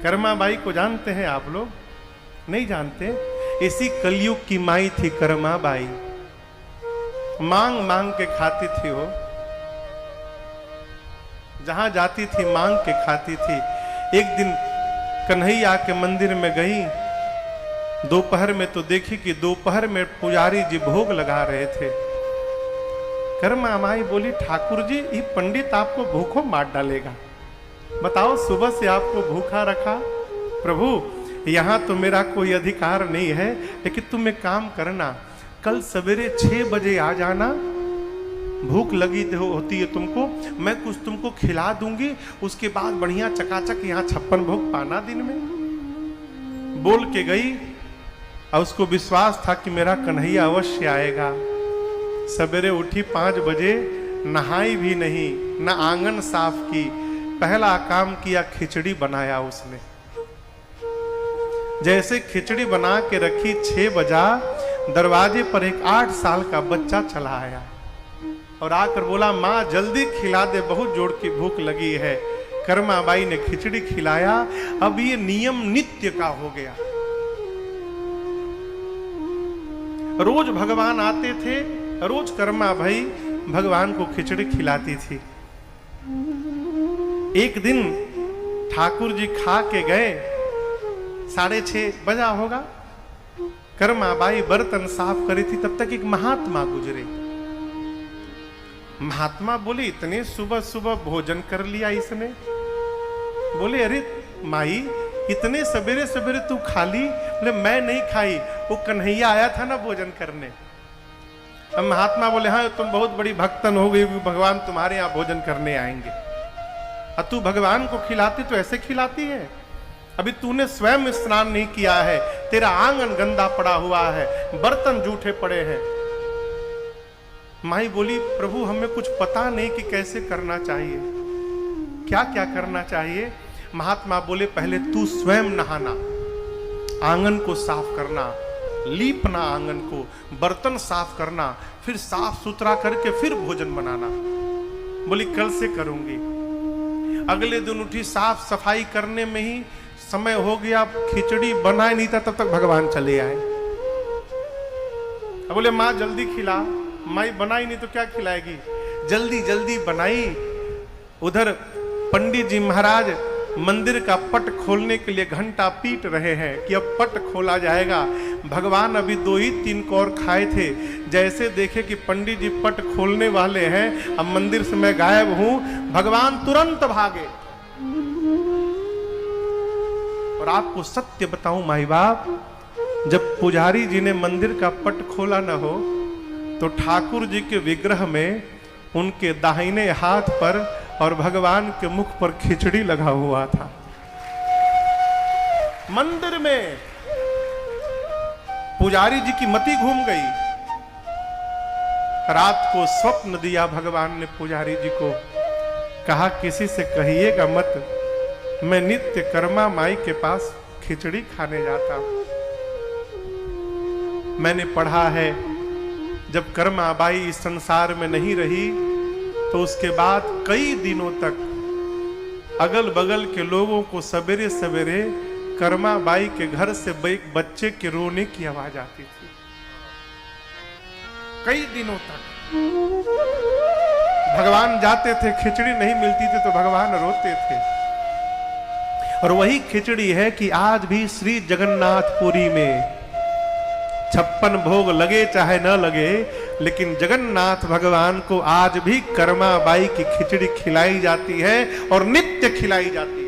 Karma by को जानते हैं आप लोग? नहीं जानते। इसी कलयुग की माई थी कर्मा बाई। मांग मांग के खाती थी वो, जहां जाती थी मांग के खाती थी। एक दिन कन्हैया के मंदिर में गई, दोपहर में तो देखी कि दोपहर में पुजारी जी भोग लगा रहे थे। कर्मा माई बोली, ठाकुर जी ये पंडित आपको भूखों मार डालेगा, बताओ सुबह से आपको भूखा रखा। प्रभु यहां तो मेरा कोई अधिकार नहीं है, लेकिन तुम एक काम करना, कल सवेरे 6 बजे आ जाना, भूख लगी होती है तुमको, मैं कुछ तुमको खिला दूंगी, उसके बाद बढ़िया चकाचक यहाँ 56 भोग पाना दिन में। बोल के गई और उसको विश्वास था कि मेरा कन्हैया अवश्य आएगा। सवेरे उठी 5 बजे, नहाई भी नहीं, न आंगन साफ की, पहला काम किया खिचड़ी बनाया उसने। जैसे खिचड़ी बना के रखी, 6 बजा, दरवाजे पर एक 8 साल का बच्चा चला आया और आकर बोला, माँ जल्दी खिला दे, बहुत जोर की भूख लगी है। कर्मा बाई ने खिचड़ी खिलाया। अब ये नियम नित्य का हो गया। रोज भगवान आते थे, रोज कर्मा भाई भगवान को खिचड़ी खिलाती थी। एक दिन ठाकुर जी खा के गए, 6:30 बजा होगा, कर्मा बाई बर्तन साफ करी थी, तब तक एक महात्मा गुजरे। महात्मा बोले, इतने सुबह सुबह भोजन कर लिया इसने? बोले, अरे माई इतने सवेरे सवेरे तू खा ली? बोले, मैं नहीं खाई, वो कन्हैया आया था ना भोजन करने। अब महात्मा बोले, हाँ तुम बहुत बड़ी भक्तन हो गई, भगवान तुम्हारे यहाँ भोजन करने आएंगे। और तू भगवान को खिलाती तो ऐसे खिलाती है? अभी तूने स्वयं स्नान नहीं किया है, तेरा आंगन गंदा पड़ा हुआ है, बर्तन जूठे पड़े हैं। माई बोली, प्रभु हमें कुछ पता नहीं कि कैसे करना चाहिए, क्या क्या करना चाहिए। महात्मा बोले, पहले तू स्वयं नहाना, आंगन को साफ करना, लीपना आंगन को, बर्तन साफ करना, फिर साफ सुथरा करके फिर भोजन बनाना। बोली, कल से करूंगी। अगले दिन उठी, साफ सफाई करने में ही समय हो गया, खिचड़ी बनाए नहीं था, तब तक भगवान चले आए। अब बोले, माँ जल्दी खिला। माई बनाई नहीं तो क्या खिलाएगी? जल्दी जल्दी बनाई। उधर पंडित जी महाराज मंदिर का पट खोलने के लिए घंटा पीट रहे हैं कि अब पट खोला जाएगा। भगवान अभी 2 ही 3 कौर खाए थे, जैसे देखे कि पंडित जी पट खोलने वाले हैं, अब मंदिर से मैं गायब हूं, भगवान तुरंत भागे। और आपको सत्य बताऊं माई बाप, जब पुजारी जी ने मंदिर का पट खोला न हो, तो ठाकुर जी के विग्रह में उनके दाहिने हाथ पर और भगवान के मुख पर खिचड़ी लगा हुआ था। मंदिर में पुजारी जी की मति घूम गई। रात को स्वप्न दिया भगवान ने पुजारी जी को, कहा किसी से कहिएगा मत, मैं नित्य कर्मा माई के पास खिचड़ी खाने जाता हूं। मैंने पढ़ा है, जब कर्मा बाई इस संसार में नहीं रही तो उसके बाद कई दिनों तक अगल बगल के लोगों को सवेरे सवेरे कर्मा बाई के घर से एक बच्चे के रोने की आवाज आती थी। कई दिनों तक भगवान जाते थे, खिचड़ी नहीं मिलती थी तो भगवान रोते थे। और वही खिचड़ी है कि आज भी श्री जगन्नाथपुरी में 56 भोग लगे चाहे न लगे, लेकिन जगन्नाथ भगवान को आज भी कर्मा बाई की खिचड़ी खिलाई जाती है और नित्य खिलाई जाती है।